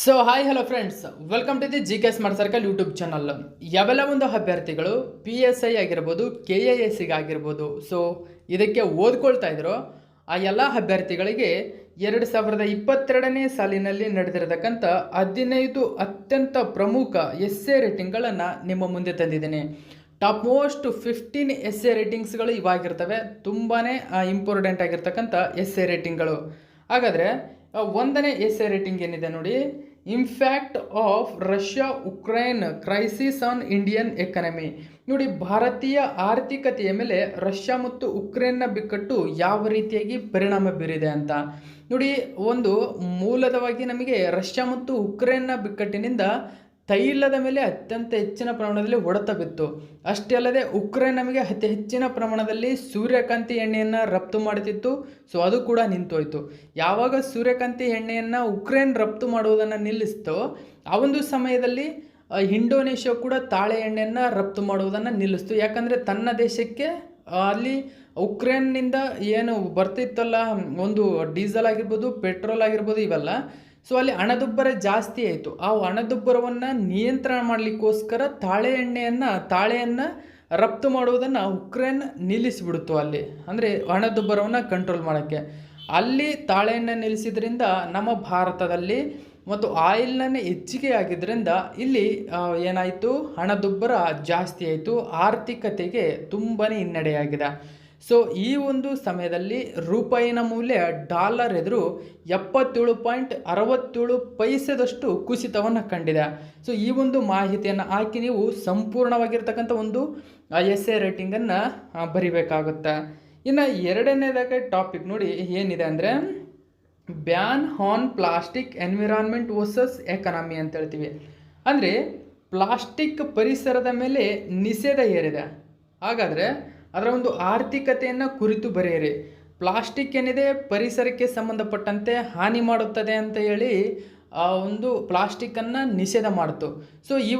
So hi hello friends, welcome to the G K smart circle YouTube channel. ಯಾವೆಲ್ಲ ಒಂದು ಅಭ್ಯರ್ಥಿಗಳು PSI ಆಗಿರ್ಬೋದು, KIS ಆಗಿರ್ಬೋದು, ಸೊ ಇದಕ್ಕೆ ಓದ್ಕೊಳ್ತಾ ಇದ್ರು ಆ ಎಲ್ಲ ಅಭ್ಯರ್ಥಿಗಳಿಗೆ 2022ನೇ ಸಾಲಿನಲ್ಲಿ ನಡೆದಿರತಕ್ಕಂಥ 15 ಅತ್ಯಂತ ಪ್ರಮುಖ ಎಸ್ಸೆ ರೇಟಿಂಗ್ಗಳನ್ನು ನಿಮ್ಮ ಮುಂದೆ ತಂದಿದ್ದೀನಿ. ಟಾಪ್ ಮೋಸ್ಟ್ 15 ಎಸ್ಸೆ ರೇಟಿಂಗ್ಸ್ಗಳು ಇವಾಗಿರ್ತವೆ. ತುಂಬಾ ಇಂಪಾರ್ಟೆಂಟ್ ಆಗಿರ್ತಕ್ಕಂಥ ಎಸ್ಸೆ ರೇಟಿಂಗ್ಗಳು. ಹಾಗಾದರೆ ಒಂದನೇ ಎಸ್ಸೆ ರೇಟಿಂಗ್ ಏನಿದೆ ನೋಡಿ, impact of Russia Ukraine crisis on Indian economy. ನೋಡಿ, ಭಾರತೀಯ ಆರ್ಥಿಕತೆಯ ಮೇಲೆ ರಷ್ಯಾ ಮತ್ತು ಉಕ್ರೇನ್ನ ಬಿಕ್ಕಟ್ಟು ಯಾವ ರೀತಿಯಾಗಿ ಪರಿಣಾಮ ಬೀರಿದೆ ಅಂತ ನೋಡಿ. ಒಂದು ಮೂಲದವಾಗಿ ನಮಗೆ ರಷ್ಯಾ ಮತ್ತು ಉಕ್ರೇನ್ನ ಬಿಕ್ಕಟ್ಟಿನಿಂದ ತೈಲದ ಮೇಲೆ ಅತ್ಯಂತ ಹೆಚ್ಚಿನ ಪ್ರಮಾಣದಲ್ಲಿ ಹೊಡೆತ ಬಿತ್ತು. ಅಷ್ಟೇ ಅಲ್ಲದೆ ಉಕ್ರೇನ್ ನಮಗೆ ಅತಿ ಹೆಚ್ಚಿನ ಪ್ರಮಾಣದಲ್ಲಿ ಸೂರ್ಯಕಾಂತಿ ಎಣ್ಣೆಯನ್ನು ರಫ್ತು ಮಾಡುತ್ತಿತ್ತು. ಸೊ ಅದು ಕೂಡ ನಿಂತೋಯ್ತು. ಯಾವಾಗ ಸೂರ್ಯಕಾಂತಿ ಎಣ್ಣೆಯನ್ನು ಉಕ್ರೇನ್ ರಫ್ತು ಮಾಡುವುದನ್ನು ನಿಲ್ಲಿಸ್ತೋ ಆ ಒಂದು ಸಮಯದಲ್ಲಿ ಇಂಡೋನೇಷ್ಯಾ ಕೂಡ ತಾಳೆ ಎಣ್ಣೆಯನ್ನು ರಫ್ತು ಮಾಡುವುದನ್ನು ನಿಲ್ಲಿಸ್ತು. ಯಾಕಂದರೆ ತನ್ನ ದೇಶಕ್ಕೆ ಅಲ್ಲಿ ಉಕ್ರೇನ್ನಿಂದ ಏನು ಬರ್ತಿತ್ತಲ್ಲ, ಒಂದು ಡೀಸೆಲ್ ಆಗಿರ್ಬೋದು, ಪೆಟ್ರೋಲ್ ಆಗಿರ್ಬೋದು, ಇವೆಲ್ಲ ಸೊ ಅಲ್ಲಿ ಹಣದುಬ್ಬರ ಜಾಸ್ತಿ ಆಯಿತು. ಆ ಹಣದುಬ್ಬರವನ್ನು ನಿಯಂತ್ರಣ ಮಾಡಲಿಕ್ಕೋಸ್ಕರ ತಾಳೆಯನ್ನು ರಫ್ತು ಮಾಡುವುದನ್ನು ಉಕ್ರೇನ್ ನಿಲ್ಲಿಸಿಬಿಡ್ತು. ಅಲ್ಲಿ ಅಂದರೆ ಹಣದುಬ್ಬರವನ್ನು ಕಂಟ್ರೋಲ್ ಮಾಡೋಕ್ಕೆ ಅಲ್ಲಿ ತಾಳೆಯನ್ನು ನಿಲ್ಲಿಸಿದ್ರಿಂದ ನಮ್ಮ ಭಾರತದಲ್ಲಿ ಮತ್ತು ಆಯಿಲ್ನ ಹೆಚ್ಚಿಗೆ ಆಗಿದ್ದರಿಂದ ಇಲ್ಲಿ ಏನಾಯಿತು, ಹಣದುಬ್ಬರ ಜಾಸ್ತಿ ಆಯಿತು. ಆರ್ಥಿಕತೆಗೆ ತುಂಬಾ ಹಿನ್ನಡೆಯಾಗಿದೆ. ಸೊ ಈ ಒಂದು ಸಮಯದಲ್ಲಿ ರೂಪಾಯಿನ ಮೌಲ್ಯ ಡಾಲರ್ ಎದುರು 77.67 ಕುಸಿತವನ್ನು ಕಂಡಿದೆ. ಸೊ ಈ ಒಂದು ಮಾಹಿತಿಯನ್ನು ಹಾಕಿ ನೀವು ಸಂಪೂರ್ಣವಾಗಿರ್ತಕ್ಕಂಥ ಒಂದು ಎಸ್ಸೆ ರೇಟಿಂಗನ್ನು ಬರಿಬೇಕಾಗುತ್ತೆ. ಇನ್ನು ಎರಡನೇದಾಗಿ ಟಾಪಿಕ್ ನೋಡಿ ಏನಿದೆ ಅಂದರೆ, ban on plastic environment versus economy ಅಂತ ಹೇಳ್ತೀವಿ. ಅಂದರೆ ಪ್ಲಾಸ್ಟಿಕ್ ಪರಿಸರದ ಮೇಲೆ ನಿಷೇಧ ಹೇರಿದೆ. ಹಾಗಾದರೆ ಅದರ ಒಂದು ಆರ್ಥಿಕತೆಯನ್ನು ಕುರಿತು ಬರೆಯಿರಿ. ಪ್ಲಾಸ್ಟಿಕ್ ಏನಿದೆ ಪರಿಸರಕ್ಕೆ ಸಂಬಂಧಪಟ್ಟಂತೆ ಹಾನಿ ಮಾಡುತ್ತದೆ ಅಂತ ಹೇಳಿ ಒಂದು ಪ್ಲಾಸ್ಟಿಕ್ಕನ್ನು ನಿಷೇಧ ಮಾಡ್ತು. ಸೊ ಈ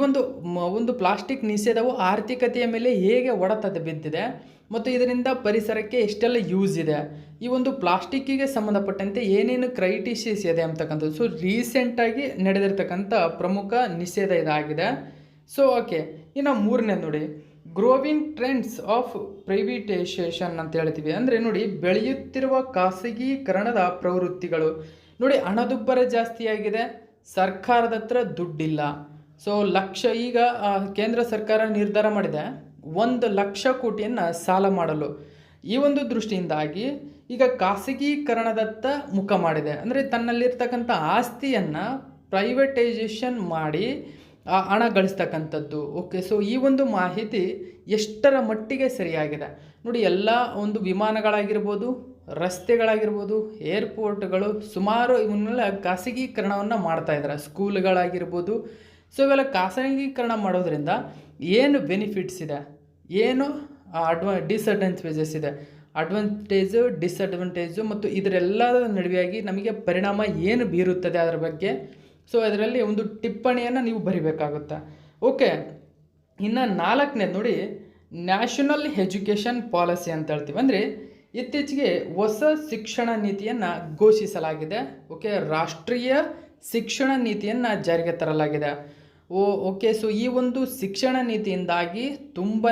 ಒಂದು ಪ್ಲಾಸ್ಟಿಕ್ ನಿಷೇಧವು ಆರ್ಥಿಕತೆಯ ಮೇಲೆ ಹೇಗೆ ಹೊಡೆತ ಬಿದ್ದಿದೆ ಮತ್ತು ಇದರಿಂದ ಪರಿಸರಕ್ಕೆ ಎಷ್ಟೆಲ್ಲ ಯೂಸ್ ಇದೆ, ಈ ಒಂದು ಪ್ಲಾಸ್ಟಿಕ್ಕಿಗೆ ಸಂಬಂಧಪಟ್ಟಂತೆ ಏನೇನು ಕ್ರೈಟೀರಿಯಾಸ್ ಇದೆ ಅಂತಕ್ಕಂಥದ್ದು. ಸೊ ರೀಸೆಂಟಾಗಿ ನಡೆದಿರ್ತಕ್ಕಂಥ ಪ್ರಮುಖ ನಿಷೇಧ ಇದಾಗಿದೆ. ಸೊ ಓಕೆ, ಇನ್ನು ಮೂರನೇ ನೋಡಿ, ಗ್ರೋವಿಂಗ್ ಟ್ರೆಂಡ್ಸ್ ಆಫ್ ಪ್ರೈವೇಟೈಸೇಷನ್ ಅಂತ ಹೇಳ್ತೀವಿ. ಅಂದರೆ ನೋಡಿ, ಬೆಳೆಯುತ್ತಿರುವ ಖಾಸಗೀಕರಣದ ಪ್ರವೃತ್ತಿಗಳು. ನೋಡಿ, ಹಣದುಬ್ಬರ ಜಾಸ್ತಿಯಾಗಿದೆ, ಸರ್ಕಾರದ ಹತ್ರ ದುಡ್ಡಿಲ್ಲ. ಸೊ ಈಗ ಕೇಂದ್ರ ಸರ್ಕಾರ ನಿರ್ಧಾರ ಮಾಡಿದೆ 1,00,000 ಕೋಟಿಯನ್ನು ಸಾಲ ಮಾಡಲು. ಈ ಒಂದು ದೃಷ್ಟಿಯಿಂದಾಗಿ ಈಗ ಖಾಸಗೀಕರಣದತ್ತ ಮುಖ ಮಾಡಿದೆ. ಅಂದರೆ ತನ್ನಲ್ಲಿರ್ತಕ್ಕಂಥ ಆಸ್ತಿಯನ್ನು ಪ್ರೈವೇಟೈಸೇಷನ್ ಮಾಡಿ ಹಣ ಗಳಿಸ್ತಕ್ಕಂಥದ್ದು. ಓಕೆ, ಸೊ ಈ ಒಂದು ಮಾಹಿತಿ ಎಷ್ಟರ ಮಟ್ಟಿಗೆ ಸರಿಯಾಗಿದೆ ನೋಡಿ. ಎಲ್ಲ ಒಂದು ವಿಮಾನಗಳಾಗಿರ್ಬೋದು, ರಸ್ತೆಗಳಾಗಿರ್ಬೋದು, ಏರ್ಪೋರ್ಟ್ಗಳು, ಸುಮಾರು ಇವನ್ನೆಲ್ಲ ಖಾಸಗೀಕರಣವನ್ನು ಮಾಡ್ತಾಯಿದ್ದಾರೆ. ಸ್ಕೂಲ್ಗಳಾಗಿರ್ಬೋದು. ಸೊ ಇವೆಲ್ಲ ಖಾಸಗೀಕರಣ ಮಾಡೋದ್ರಿಂದ ಏನು ಬೆನಿಫಿಟ್ಸ್ ಇದೆ, ಏನು ಡಿಸ್ಅಡ್ವಾಂಟೇಜಸ್ ಇದೆ, ಅಡ್ವಾಂಟೇಜು, ಡಿಸ್ಅಡ್ವಾಂಟೇಜು ಮತ್ತು ಇದರೆಲ್ಲರ ನಡುವೆಯಾಗಿ ನಮಗೆ ಪರಿಣಾಮ ಏನು ಬೀರುತ್ತದೆ ಅದರ ಬಗ್ಗೆ. ಸೊ ಅದರಲ್ಲಿ ಒಂದು ಟಿಪ್ಪಣಿಯನ್ನು ನೀವು ಬರಿಬೇಕಾಗುತ್ತೆ. ಓಕೆ, ಇನ್ನು ನಾಲ್ಕನೇದು ನೋಡಿ, ನ್ಯಾಷನಲ್ ಎಜುಕೇಷನ್ ಪಾಲಿಸಿ ಅಂತ ಹೇಳ್ತೀವಿ. ಅಂದರೆ ಇತ್ತೀಚೆಗೆ ಹೊಸ ಶಿಕ್ಷಣ ನೀತಿಯನ್ನು ಘೋಷಿಸಲಾಗಿದೆ. ಓಕೆ, ರಾಷ್ಟ್ರೀಯ ಶಿಕ್ಷಣ ನೀತಿಯನ್ನು ಜಾರಿಗೆ ತರಲಾಗಿದೆ. ಓಕೆ, ಸೊ ಈ ಒಂದು ಶಿಕ್ಷಣ ನೀತಿಯಿಂದಾಗಿ ತುಂಬಾ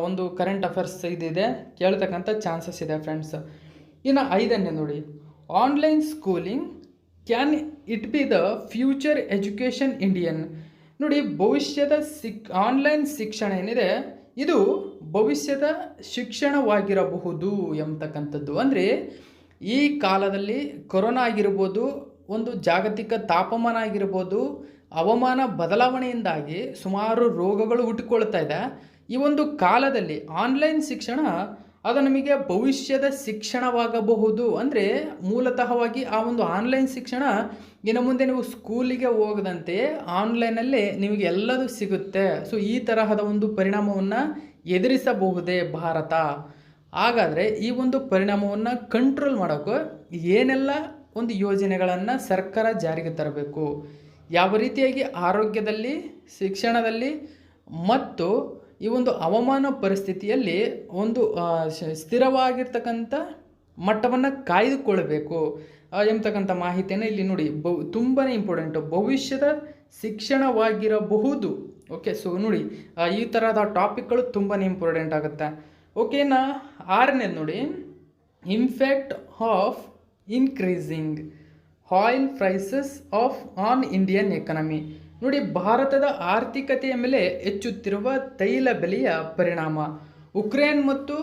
ಒಂದು ಕರೆಂಟ್ ಅಫೇರ್ಸ್ ಇದಿದೆ, ಕೇಳ್ತಕ್ಕಂಥ ಚಾನ್ಸಸ್ ಇದೆ ಫ್ರೆಂಡ್ಸ್. ಇನ್ನು ಐದನೇ ನೋಡಿ, online schooling can it be the future education Indian. ನೋಡಿ, ಭವಿಷ್ಯದ ಆನ್ಲೈನ್ ಶಿಕ್ಷಣ ಏನಿದೆ ಇದು ಭವಿಷ್ಯದ ಶಿಕ್ಷಣವಾಗಿರಬಹುದು ಎಂಬತಕ್ಕಂಥದ್ದು. ಅಂದರೆ ಈ ಕಾಲದಲ್ಲಿ ಕೊರೋನಾ ಆಗಿರ್ಬೋದು, ಒಂದು ಜಾಗತಿಕ ತಾಪಮಾನ ಆಗಿರ್ಬೋದು, ಹವಾಮಾನ ಬದಲಾವಣೆಯಿಂದಾಗಿ ಸುಮಾರು ರೋಗಗಳು ಹುಟ್ಟಿಕೊಳ್ತಾ ಇದೆ. ಈ ಒಂದು ಕಾಲದಲ್ಲಿ ಆನ್ಲೈನ್ ಶಿಕ್ಷಣ ಅದು ನಮಗೆ ಭವಿಷ್ಯದ ಶಿಕ್ಷಣವಾಗಬಹುದು. ಅಂದರೆ ಮೂಲತಃವಾಗಿ ಆ ಒಂದು ಆನ್ಲೈನ್ ಶಿಕ್ಷಣ ಇನ್ನು ಮುಂದೆ ನೀವು ಸ್ಕೂಲಿಗೆ ಹೋಗದಂತೆ ಆನ್ಲೈನಲ್ಲೇ ನಿಮಗೆ ಎಲ್ಲದೂ ಸಿಗುತ್ತೆ. ಸೊ ಈ ತರಹದ ಒಂದು ಪರಿಣಾಮವನ್ನು ಎದುರಿಸಬಹುದೇ ಭಾರತ? ಹಾಗಾದರೆ ಈ ಒಂದು ಪರಿಣಾಮವನ್ನು ಕಂಟ್ರೋಲ್ ಮಾಡೋಕ್ಕೆ ಏನೆಲ್ಲ ಒಂದು ಯೋಜನೆಗಳನ್ನು ಸರ್ಕಾರ ಜಾರಿಗೆ ತರಬೇಕು, ಯಾವ ರೀತಿಯಾಗಿ ಆರೋಗ್ಯದಲ್ಲಿ, ಶಿಕ್ಷಣದಲ್ಲಿ ಮತ್ತು ಈ ಒಂದು ಹವಾಮಾನ ಪರಿಸ್ಥಿತಿಯಲ್ಲಿ ಒಂದು ಸ್ಥಿರವಾಗಿರ್ತಕ್ಕಂಥ ಮಟ್ಟವನ್ನು ಕಾಯ್ದುಕೊಳ್ಳಬೇಕು. ಎಂಬತಕ್ಕಂಥ ಮಾಹಿತಿಯನ್ನು ಇಲ್ಲಿ ನೋಡಿ ತುಂಬಾ ಇಂಪಾರ್ಟೆಂಟು, ಭವಿಷ್ಯದ ಶಿಕ್ಷಣವಾಗಿರಬಹುದು. ಓಕೆ, ಸೊ ನೋಡಿ ಈ ಥರದ ಟಾಪಿಕ್ಗಳು ತುಂಬಾ ಇಂಪಾರ್ಟೆಂಟ್ ಆಗುತ್ತೆ. ಓಕೆನಾ. 6ನೇದು ನೋಡಿ, impact of increasing oil prices on Indian economy. ನೋಡಿ, ಭಾರತದ ಆರ್ಥಿಕತೆಯ ಮೇಲೆ ಹೆಚ್ಚುತ್ತಿರುವ ತೈಲ ಬೆಲೆಯ ಪರಿಣಾಮ, ಉಕ್ರೇನ್ ಮತ್ತು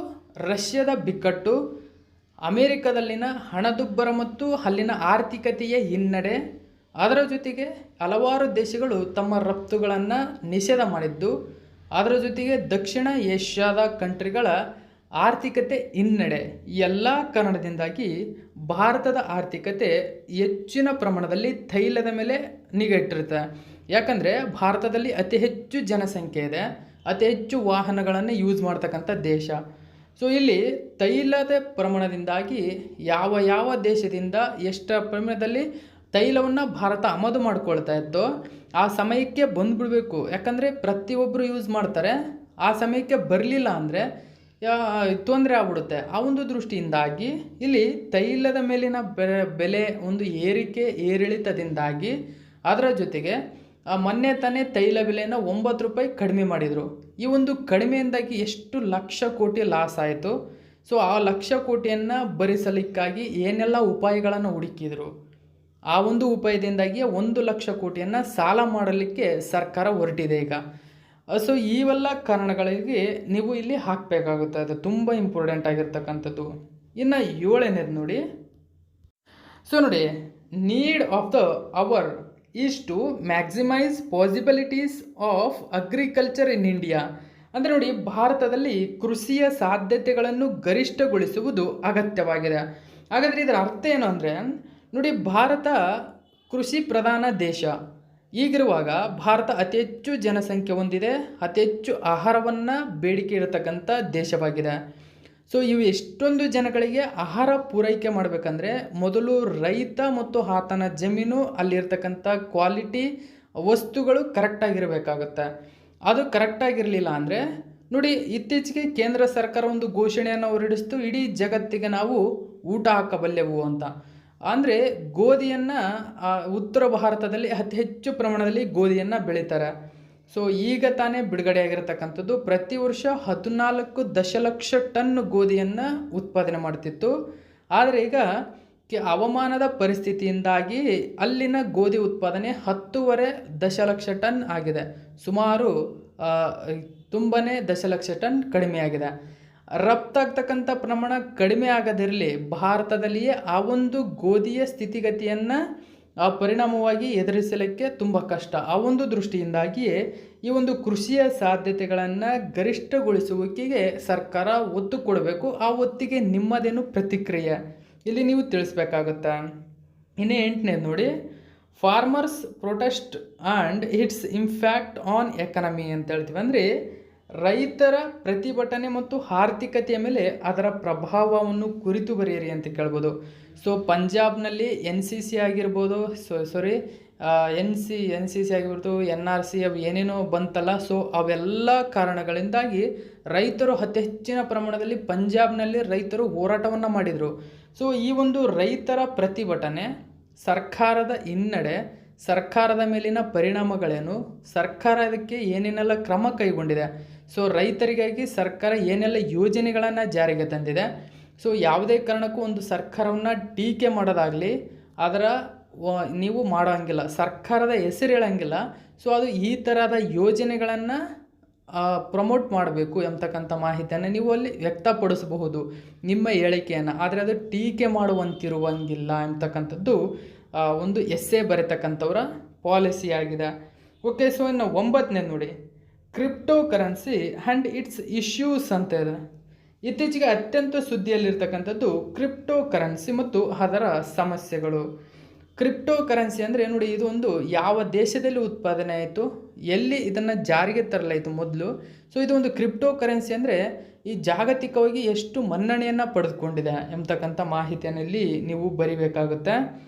ರಷ್ಯಾದ ಬಿಕ್ಕಟ್ಟು, ಅಮೆರಿಕದಲ್ಲಿನ ಹಣದುಬ್ಬರ ಮತ್ತು ಅಲ್ಲಿನ ಆರ್ಥಿಕತೆಯ ಹಿನ್ನಡೆ, ಅದರ ಜೊತೆಗೆ ಹಲವಾರು ದೇಶಗಳು ತಮ್ಮ ರಫ್ತುಗಳನ್ನು ನಿಷೇಧ ಮಾಡಿದ್ದು, ಅದರ ಜೊತೆಗೆ ದಕ್ಷಿಣ ಏಷ್ಯಾದ ಕಂಟ್ರಿಗಳ ಆರ್ಥಿಕತೆ ಹಿನ್ನಡೆ, ಎಲ್ಲ ಕಾರಣದಿಂದಾಗಿ ಭಾರತದ ಆರ್ಥಿಕತೆ ಹೆಚ್ಚಿನ ಪ್ರಮಾಣದಲ್ಲಿ ತೈಲದ ಮೇಲೆ ನಿಗಾ ಇಟ್ಟಿರುತ್ತೆ. ಯಾಕಂದರೆ ಭಾರತದಲ್ಲಿ ಅತಿ ಹೆಚ್ಚು ಜನಸಂಖ್ಯೆ ಇದೆ, ಅತಿ ಹೆಚ್ಚು ವಾಹನಗಳನ್ನು ಯೂಸ್ ಮಾಡ್ತಕ್ಕಂಥ ದೇಶ. ಸೊ ಇಲ್ಲಿ ತೈಲದ ಪ್ರಮಾಣದಿಂದಾಗಿ ಯಾವ ದೇಶದಿಂದ ಎಷ್ಟು ಪ್ರಮಾಣದಲ್ಲಿ ತೈಲವನ್ನು ಭಾರತ ಆಮದು ಮಾಡ್ಕೊಳ್ತಾ ಇತ್ತೋ ಆ ಸಮಯಕ್ಕೆ ಬಂದುಬಿಡಬೇಕು. ಯಾಕಂದರೆ ಪ್ರತಿಯೊಬ್ಬರು ಯೂಸ್ ಮಾಡ್ತಾರೆ, ಆ ಸಮಯಕ್ಕೆ ಬರಲಿಲ್ಲ ಅಂದರೆ ತೊಂದರೆ ಆಗ್ಬಿಡುತ್ತೆ. ಆ ಒಂದು ದೃಷ್ಟಿಯಿಂದಾಗಿ ಇಲ್ಲಿ ತೈಲದ ಮೇಲಿನ ಬೆಲೆ ಒಂದು ಏರಿಳಿತದಿಂದಾಗಿ, ಅದರ ಜೊತೆಗೆ ಮೊನ್ನೆ ತಾನೇ ತೈಲ ಬೆಲೆಯನ್ನು 9 ರೂಪಾಯಿ ಕಡಿಮೆ ಮಾಡಿದರು. ಈ ಒಂದು ಕಡಿಮೆಯಿಂದಾಗಿ ಎಷ್ಟು ಲಕ್ಷ ಕೋಟಿ ಲಾಸ್ ಆಯಿತು. ಸೊ ಆ ಲಕ್ಷ ಕೋಟಿಯನ್ನು ಭರಿಸಲಿಕ್ಕಾಗಿ ಏನೆಲ್ಲ ಉಪಾಯಗಳನ್ನು ಹುಡುಕಿದರು, ಆ ಒಂದು ಉಪಾಯದಿಂದಾಗಿ 1 ಲಕ್ಷ ಕೋಟಿಯನ್ನು ಸಾಲ ಮಾಡಲಿಕ್ಕೆ ಸರ್ಕಾರ ಹೊರಟಿದೆ ಈಗ. ಸೊ ಇವೆಲ್ಲ ಕಾರಣಗಳಿಗೆ ನೀವು ಇಲ್ಲಿ ಹಾಕಬೇಕಾಗುತ್ತೆ, ಅದು ತುಂಬ ಇಂಪಾರ್ಟೆಂಟ್ ಆಗಿರ್ತಕ್ಕಂಥದ್ದು. ಇನ್ನು 7ನೇದು ನೋಡಿ, ಸೊ ನೋಡಿ, need of the hour is to maximise possibilities of agriculture in India. ಅಂದರೆ ನೋಡಿ, ಭಾರತದಲ್ಲಿ ಕೃಷಿಯ ಸಾಧ್ಯತೆಗಳನ್ನು ಗರಿಷ್ಠಗೊಳಿಸುವುದು ಅಗತ್ಯವಾಗಿದೆ. ಹಾಗಾದರೆ ಇದರ ಅರ್ಥ ಏನು ಅಂದರೆ ನೋಡಿ, ಭಾರತ ಕೃಷಿ ಪ್ರಧಾನ ದೇಶ. ಈಗಿರುವಾಗ ಭಾರತ ಅತಿ ಹೆಚ್ಚು ಜನಸಂಖ್ಯೆ ಹೊಂದಿದೆ, ಅತಿ ಹೆಚ್ಚು ಆಹಾರವನ್ನು ಬೇಡಿಕೆ ಇರತಕ್ಕಂಥ ದೇಶವಾಗಿದೆ. ಸೊ ಇವು ಎಷ್ಟೊಂದು ಜನಗಳಿಗೆ ಆಹಾರ ಪೂರೈಕೆ ಮಾಡಬೇಕಂದ್ರೆ ಮೊದಲು ರೈತ ಮತ್ತು ಆತನ ಜಮೀನು, ಅಲ್ಲಿರ್ತಕ್ಕಂಥ ಕ್ವಾಲಿಟಿ ವಸ್ತುಗಳು ಕರೆಕ್ಟಾಗಿರಬೇಕಾಗುತ್ತೆ. ಅದು ಕರೆಕ್ಟಾಗಿರಲಿಲ್ಲ ಅಂದರೆ ನೋಡಿ, ಇತ್ತೀಚೆಗೆ ಕೇಂದ್ರ ಸರ್ಕಾರ ಒಂದು ಘೋಷಣೆಯನ್ನು ಹೊರಡಿಸ್ತು, ಇಡೀ ಜಗತ್ತಿಗೆ ನಾವು ಊಟ ಹಾಕಬಲ್ಲೆವು ಅಂತ. ಅಂದರೆ ಗೋಧಿಯನ್ನು ಉತ್ತರ ಭಾರತದಲ್ಲಿ ಅತಿ ಹೆಚ್ಚು ಪ್ರಮಾಣದಲ್ಲಿ ಗೋಧಿಯನ್ನು ಬೆಳೀತಾರೆ. ಸೊ ಈಗ ತಾನೇ ಬಿಡುಗಡೆಯಾಗಿರ್ತಕ್ಕಂಥದ್ದು, ಪ್ರತಿ ವರ್ಷ 14 ದಶಲಕ್ಷ ಟನ್ ಗೋಧಿಯನ್ನು ಉತ್ಪಾದನೆ ಮಾಡ್ತಿತ್ತು. ಆದರೆ ಈಗ ಹವಾಮಾನದ ಪರಿಸ್ಥಿತಿಯಿಂದಾಗಿ ಅಲ್ಲಿನ ಗೋಧಿ ಉತ್ಪಾದನೆ 10.5 ದಶಲಕ್ಷ ಟನ್ ಆಗಿದೆ. ಸುಮಾರು ತುಂಬಾ ದಶಲಕ್ಷ ಟನ್ ಕಡಿಮೆಯಾಗಿದೆ. ರಫ್ತಾಗ್ತಕ್ಕಂಥ ಪ್ರಮಾಣ ಕಡಿಮೆ ಆಗದಿರಲಿ, ಭಾರತದಲ್ಲಿಯೇ ಆ ಒಂದು ಗೋಧಿಯ ಸ್ಥಿತಿಗತಿಯನ್ನು ಪರಿಣಾಮವಾಗಿ ಎದುರಿಸಲಿಕ್ಕೆ ತುಂಬ ಕಷ್ಟ. ಆ ಒಂದು ದೃಷ್ಟಿಯಿಂದಾಗಿಯೇ ಈ ಒಂದು ಕೃಷಿಯ ಸಾಧ್ಯತೆಗಳನ್ನು ಗರಿಷ್ಠಗೊಳಿಸುವಿಕೆಗೆ ಸರ್ಕಾರ ಒತ್ತು ಕೊಡಬೇಕು. ಆ ಒತ್ತಿಗೆ ನಿಮ್ಮದೇನು ಪ್ರತಿಕ್ರಿಯೆ ಇಲ್ಲಿ ನೀವು ತಿಳಿಸ್ಬೇಕಾಗುತ್ತೆ. ಇನ್ನು 8ನೇದು ನೋಡಿ, farmers protest and it's impact on economy ಅಂತ ಹೇಳ್ತೀವಿ. ಅಂದರೆ ರೈತರ ಪ್ರತಿಭಟನೆ ಮತ್ತು ಆರ್ಥಿಕತೆಯ ಮೇಲೆ ಅದರ ಪ್ರಭಾವವನ್ನು ಕುರಿತು ಬರೆಯಿರಿ ಅಂತ ಕೇಳ್ಬೋದು. ಸೊ ಪಂಜಾಬ್ನಲ್ಲಿ NCC ಆಗಿರ್ಬೋದು, NCC ಆಗಿರ್ಬೋದು, NRC ಅವು ಏನೇನೋ ಬಂತಲ್ಲ. ಸೊ ಅವೆಲ್ಲ ಕಾರಣಗಳಿಂದಾಗಿ ರೈತರು ಅತಿ ಹೆಚ್ಚಿನ ಪ್ರಮಾಣದಲ್ಲಿ ಪಂಜಾಬ್ನಲ್ಲಿ ರೈತರು ಹೋರಾಟವನ್ನು ಮಾಡಿದರು. ಸೊ ಈ ಒಂದು ರೈತರ ಪ್ರತಿಭಟನೆ, ಸರ್ಕಾರದ ಹಿನ್ನಡೆ, ಸರ್ಕಾರದ ಮೇಲಿನ ಪರಿಣಾಮಗಳೇನು, ಸರ್ಕಾರ ಅದಕ್ಕೆ ಏನೇನೆಲ್ಲ ಕ್ರಮ ಕೈಗೊಂಡಿದೆ, ಸೊ ರೈತರಿಗಾಗಿ ಸರ್ಕಾರ ಏನೆಲ್ಲ ಯೋಜನೆಗಳನ್ನು ಜಾರಿಗೆ ತಂದಿದೆ. ಸೊ ಯಾವುದೇ ಕಾರಣಕ್ಕೂ ಒಂದು ಸರ್ಕಾರವನ್ನು ಟೀಕೆ ಮಾಡೋದಾಗಲಿ ಅದರ ನೀವು ಮಾಡೋಂಗಿಲ್ಲ, ಸರ್ಕಾರದ ಹೆಸರು ಹೇಳೋಂಗಿಲ್ಲ. ಸೊ ಅದು ಈ ಥರದ ಯೋಜನೆಗಳನ್ನು ಪ್ರಮೋಟ್ ಮಾಡಬೇಕು ಎಂಬತಕ್ಕಂಥ ಮಾಹಿತಿಯನ್ನು ನೀವು ಅಲ್ಲಿ ವ್ಯಕ್ತಪಡಿಸಬಹುದು ನಿಮ್ಮ ಹೇಳಿಕೆಯನ್ನು. ಆದರೆ ಅದು ಟೀಕೆ ಮಾಡುವಂತಿರುವಂಗಿಲ್ಲ ಎಂಬತಕ್ಕಂಥದ್ದು ಒಂದು ಎಸ್ಸೆ ಬರೀತಕ್ಕಂಥವರ ಪಾಲಿಸಿ ಆಗಿದೆ. ಓಕೆ, ಸೊ ಇನ್ನು 9ನೇದು ನೋಡಿ, crypto currency and it's issues ಅಂತ ಇದೆ. ಇತ್ತೀಚೆಗೆ ಅತ್ಯಂತ ಸುದ್ದಿಯಲ್ಲಿರ್ತಕ್ಕಂಥದ್ದು ಕ್ರಿಪ್ಟೋ ಕರೆನ್ಸಿ ಮತ್ತು ಅದರ ಸಮಸ್ಯೆಗಳು. ಕ್ರಿಪ್ಟೋ ಕರೆನ್ಸಿ ಅಂದರೆ ನೋಡಿ, ಇದು ಒಂದು ಯಾವ ದೇಶದಲ್ಲಿ ಉತ್ಪಾದನೆ ಆಯಿತು, ಎಲ್ಲಿ ಇದನ್ನು ಜಾರಿಗೆ ತರಲಾಯಿತು ಮೊದಲು. ಸೊ ಇದು ಒಂದು ಕ್ರಿಪ್ಟೋ ಕರೆನ್ಸಿ ಅಂದರೆ ಈ ಜಾಗತಿಕವಾಗಿ ಎಷ್ಟು ಮನ್ನಣೆಯನ್ನು ಪಡೆದುಕೊಂಡಿದೆ ಎಂಬತಕ್ಕಂಥ ಮಾಹಿತಿಯನ್ನು ಇಲ್ಲಿ ನೀವು ಬರಿಬೇಕಾಗುತ್ತೆ.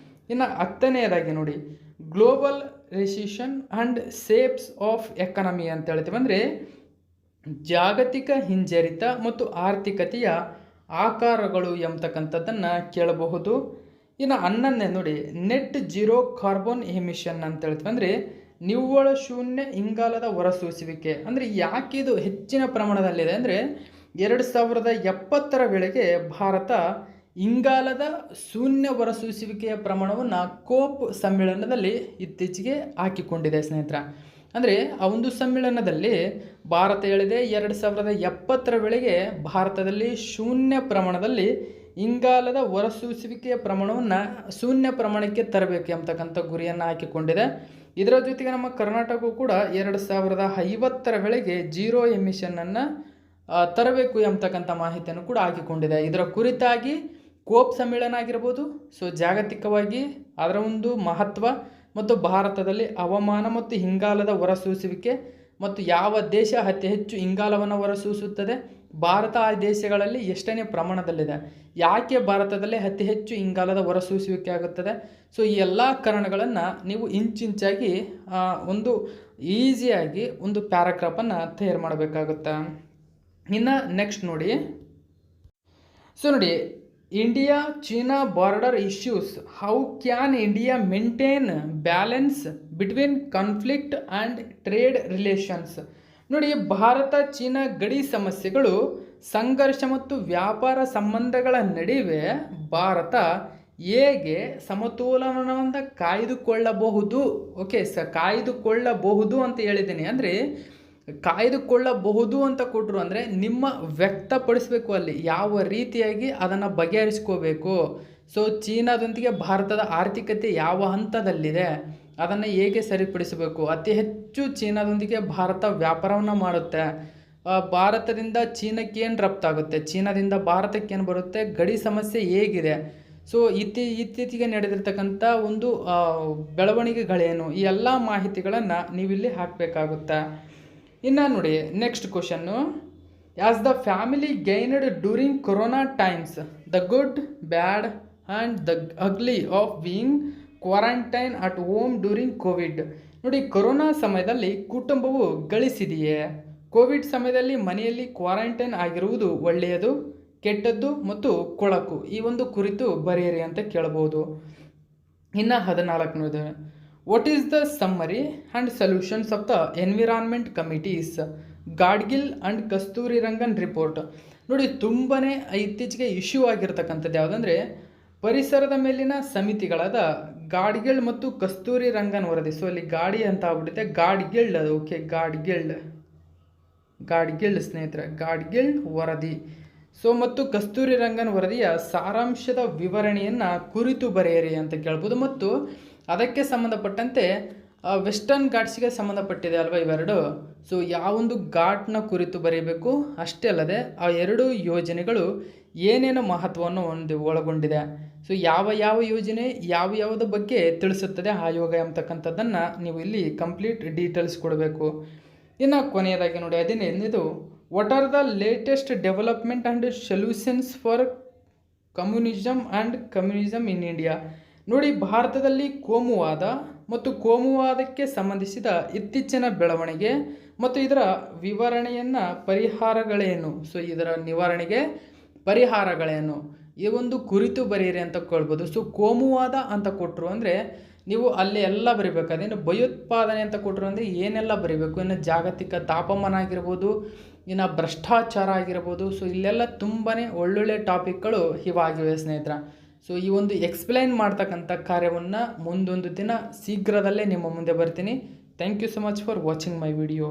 ಇನ್ನು 10ನೇದಾಗಿ ನೋಡಿ, global recession and shapes of economy ಅಂತ ಹೇಳ್ತೀವಿ. ಅಂದರೆ ಜಾಗತಿಕ ಹಿಂಜರಿತ ಮತ್ತು ಆರ್ಥಿಕತೆಯ ಆಕಾರಗಳು ಎಂಬತಕ್ಕಂಥದ್ದನ್ನು ಕೇಳಬಹುದು. ಇನ್ನು 11ನೇ ನೋಡಿ, ನೆಟ್ ಜೀರೋ ಕಾರ್ಬನ್ ಎಮಿಷನ್ ಅಂತ ಹೇಳ್ತೀವಿ. ಅಂದರೆ ನಿವ್ವಳ ಶೂನ್ಯ ಇಂಗಾಲದ ಹೊರಸೂಸುವಿಕೆ. ಅಂದರೆ ಯಾಕೆ ಇದು ಹೆಚ್ಚಿನ ಪ್ರಮಾಣದಲ್ಲಿದೆ ಅಂದರೆ 2070ರ ವೇಳೆಗೆ ಭಾರತ ಇಂಗಾಲದ ಶೂನ್ಯ ಹೊರಸೂಸುವಿಕೆಯ ಪ್ರಮಾಣವನ್ನು ಕೋಪ್ ಸಮ್ಮೇಳನದಲ್ಲಿ ಇತ್ತೀಚೆಗೆ ಹಾಕಿಕೊಂಡಿದೆ ಸ್ನೇಹಿತರ. ಅಂದರೆ ಆ ಒಂದು ಸಮ್ಮೇಳನದಲ್ಲಿ ಭಾರತ ಹೇಳಿದೆ 2070ರ ವೇಳೆಗೆ ಭಾರತದಲ್ಲಿ ಶೂನ್ಯ ಪ್ರಮಾಣದಲ್ಲಿ ಇಂಗಾಲದ ಹೊರಸೂಸುವಿಕೆಯ ಪ್ರಮಾಣವನ್ನು ಶೂನ್ಯ ಪ್ರಮಾಣಕ್ಕೆ ತರಬೇಕು ಎಂಬತಕ್ಕಂಥ ಗುರಿಯನ್ನು ಹಾಕಿಕೊಂಡಿದೆ. ಇದರ ಜೊತೆಗೆ ನಮ್ಮ ಕರ್ನಾಟಕವು ಕೂಡ 2050ರ ವೇಳೆಗೆ ಜೀರೋ ಎಮಿಷನನ್ನು ತರಬೇಕು ಎಂಬತಕ್ಕಂಥ ಮಾಹಿತಿಯನ್ನು ಕೂಡ ಹಾಕಿಕೊಂಡಿದೆ. ಇದರ ಕುರಿತಾಗಿ ಕೋಪ್ ಸಮ್ಮೇಳನ ಆಗಿರ್ಬೋದು, ಸೊ ಜಾಗತಿಕವಾಗಿ ಅದರ ಒಂದು ಮಹತ್ವ ಮತ್ತು ಭಾರತದಲ್ಲಿ ಹವಾಮಾನ ಮತ್ತು ಇಂಗಾಲದ ಹೊರಸೂಸುವಿಕೆ ಮತ್ತು ಯಾವ ದೇಶ ಅತಿ ಹೆಚ್ಚು ಇಂಗಾಲವನ್ನು ಹೊರಸೂಸುತ್ತದೆ, ಭಾರತ ಆ ದೇಶಗಳಲ್ಲಿ ಎಷ್ಟನೇ ಪ್ರಮಾಣದಲ್ಲಿದೆ, ಯಾಕೆ ಭಾರತದಲ್ಲಿ ಅತಿ ಹೆಚ್ಚು ಇಂಗಾಲದ ಹೊರಸೂಸುವಿಕೆ ಆಗುತ್ತದೆ. ಸೊ ಈ ಎಲ್ಲ ಕಾರಣಗಳನ್ನು ನೀವು ಇಂಚಿಂಚಾಗಿ ಒಂದು ಈಸಿಯಾಗಿ ಒಂದು ಪ್ಯಾರಾಗ್ರಾಫನ್ನು ತಯಾರು ಮಾಡಬೇಕಾಗುತ್ತೆ. ಇನ್ನು ನೆಕ್ಸ್ಟ್ ನೋಡಿ, ಸೊ ನೋಡಿ, India China border issues, how can India maintain balance between conflict and trade relations. ನೋಡಿ, ಭಾರತ ಚೀನಾ ಗಡಿ ಸಮಸ್ಯೆಗಳು, ಸಂಘರ್ಷ ಮತ್ತು ವ್ಯಾಪಾರ ಸಂಬಂಧಗಳ ನಡುವೆ ಭಾರತ ಹೇಗೆ ಸಮತೋಲನವನ್ನು ಕಾಯ್ದುಕೊಳ್ಳಬಹುದು. ಓಕೆ ಕಾಯ್ದುಕೊಳ್ಳಬಹುದು ಅಂತ ಹೇಳಿದ್ದೀನಿ. ಅಂದರೆ ಕಾಯ್ದುಕೊಳ್ಳಬಹುದು ಅಂತ ಕೊಟ್ಟರು ಅಂದರೆ ನಿಮ್ಮ ವ್ಯಕ್ತಪಡಿಸಬೇಕು, ಅಲ್ಲಿ ಯಾವ ರೀತಿಯಾಗಿ ಅದನ್ನು ಬಗೆಹರಿಸ್ಕೋಬೇಕು. ಸೊ ಚೀನಾದೊಂದಿಗೆ ಭಾರತದ ಆರ್ಥಿಕತೆ ಯಾವ ಹಂತದಲ್ಲಿದೆ, ಅದನ್ನು ಹೇಗೆ ಸರಿಪಡಿಸಬೇಕು. ಅತಿ ಹೆಚ್ಚು ಚೀನಾದೊಂದಿಗೆ ಭಾರತ ವ್ಯಾಪಾರವನ್ನು ಮಾಡುತ್ತೆ. ಭಾರತದಿಂದ ಚೀನಾಕ್ಕೆ ಏನು ರಫ್ತಾಗುತ್ತೆ, ಚೀನಾದಿಂದ ಭಾರತಕ್ಕೆ ಏನು ಬರುತ್ತೆ, ಗಡಿ ಸಮಸ್ಯೆ ಹೇಗಿದೆ, ಸೊ ಇತ್ತೀಚೆಗೆ ನಡೆದಿರ್ತಕ್ಕಂಥ ಒಂದು ಬೆಳವಣಿಗೆಗಳೇನು, ಈ ಎಲ್ಲ ಮಾಹಿತಿಗಳನ್ನು ನೀವಿಲ್ಲಿ ಹಾಕಬೇಕಾಗುತ್ತೆ. ಇನ್ನು ನೋಡಿ next question, as the family gained during corona times the good bad and the ugly of being quarantine at home during Covid. ನೋಡಿ, ಕೊರೋನಾ ಸಮಯದಲ್ಲಿ ಕುಟುಂಬವು ಗಳಿಸಿದೆಯೇ, ಕೋವಿಡ್ ಸಮಯದಲ್ಲಿ ಮನೆಯಲ್ಲಿ ಕ್ವಾರಂಟೈನ್ ಆಗಿರುವುದು ಒಳ್ಳೆಯದು, ಕೆಟ್ಟದ್ದು ಮತ್ತು ಕೊಳಕು, ಈ ಒಂದು ಕುರಿತು ಬರೆಯಿರಿ ಅಂತ ಕೇಳಬಹುದು. ಇನ್ನು 14ನೇದು, what is the summary and solutions of the environment committees Gadgil and Kasturirangan report. ನೋಡಿ, ತುಂಬಾ ಇತ್ತೀಚೆಗೆ ಇಶ್ಯೂ ಆಗಿರ್ತಕ್ಕಂಥದ್ದು ಯಾವುದಂದರೆ ಪರಿಸರದ ಮೇಲಿನ ಸಮಿತಿಗಳಾದ ಗಾಡ್ಗಿಲ್ ಮತ್ತು ಕಸ್ತೂರಿ ರಂಗನ್ ವರದಿ. ಸೊ ಅಲ್ಲಿ ಗಾಡಿ ಅಂತ ಆಗ್ಬಿಟ್ಟಿದೆ, ಗಾಡ್ಗಿಲ್ಡ್ ಅದು. ಓಕೆ, ಗಾಡ್ಗಿಲ್ಡ್ ಸ್ನೇಹಿತರೆ, ಗಾಡ್ಗಿಲ್ಡ್ ವರದಿ. ಸೊ ಮತ್ತು ಕಸ್ತೂರಿ ರಂಗನ್ ವರದಿಯ ಸಾರಾಂಶದ ವಿವರಣೆಯನ್ನು ಕುರಿತು ಬರೆಯಿರಿ ಅಂತ ಕೇಳ್ಬೋದು. ಮತ್ತು ಅದಕ್ಕೆ ಸಂಬಂಧಪಟ್ಟಂತೆ ವೆಸ್ಟರ್ನ್ ಘಾಟ್ಸ್ಗೆ ಸಂಬಂಧಪಟ್ಟಿದೆ ಅಲ್ವಾ ಇವೆರಡು. ಸೊ ಯಾವೊಂದು ಘಾಟ್ನ ಕುರಿತು ಬರೀಬೇಕು, ಅಷ್ಟೇ ಅಲ್ಲದೆ ಆ ಎರಡು ಯೋಜನೆಗಳು ಏನೇನು ಮಹತ್ವವನ್ನು ಒಳಗೊಂಡಿದೆ, ಸೊ ಯಾವ ಯೋಜನೆ ಯಾವುದ್ರ ಬಗ್ಗೆ ತಿಳಿಸುತ್ತದೆ ಆಯೋಗ ಎಂಬತಕ್ಕಂಥದ್ದನ್ನು ನೀವು ಇಲ್ಲಿ ಕಂಪ್ಲೀಟ್ ಡೀಟೇಲ್ಸ್ ಕೊಡಬೇಕು. ಇನ್ನು ಕೊನೆಯದಾಗಿ ನೋಡಿ, 15ನೇದು, what are the latest development and solutions for communism in India. ನೋಡಿ, ಭಾರತದಲ್ಲಿ ಕೋಮುವಾದ ಮತ್ತು ಕೋಮುವಾದಕ್ಕೆ ಸಂಬಂಧಿಸಿದ ಇತ್ತೀಚಿನ ಬೆಳವಣಿಗೆ ಮತ್ತು ಇದರ ಪರಿಹಾರಗಳೇನು, ಸೊ ಇದರ ನಿವಾರಣೆಗೆ ಪರಿಹಾರಗಳೇನು, ಈ ಒಂದು ಕುರಿತು ಬರೆಯಿರಿ ಅಂತ ಕೇಳ್ಬೋದು. ಸೊ ಕೋಮುವಾದ ಅಂತ ಕೊಟ್ಟರು ಅಂದರೆ ನೀವು ಅಲ್ಲಿ ಎಲ್ಲ ಬರೀಬೇಕು. ಅದೇನು ಭಯೋತ್ಪಾದನೆ ಅಂತ ಕೊಟ್ಟರು ಅಂದರೆ ಏನೆಲ್ಲ ಬರೀಬೇಕು, ಇನ್ನು ಜಾಗತಿಕ ತಾಪಮಾನ ಆಗಿರ್ಬೋದು, ಇನ್ನು ಭ್ರಷ್ಟಾಚಾರ ಆಗಿರ್ಬೋದು. ಸೊ ಇಲ್ಲೆಲ್ಲ ತುಂಬಾ ಒಳ್ಳೊಳ್ಳೆ ಟಾಪಿಕ್ಗಳು ಇವಾಗಿವೆ ಸ್ನೇಹಿತರ. ಸೊ ಈ ಒಂದು ಎಕ್ಸ್ಪ್ಲೈನ್ ಮಾಡ್ತಕ್ಕಂಥ ಕಾರ್ಯವನ್ನು ಮುಂದೊಂದು ದಿನ ಶೀಘ್ರದಲ್ಲೇ ನಿಮ್ಮ ಮುಂದೆ ಬರ್ತೀನಿ. Thank you so much for watching my video.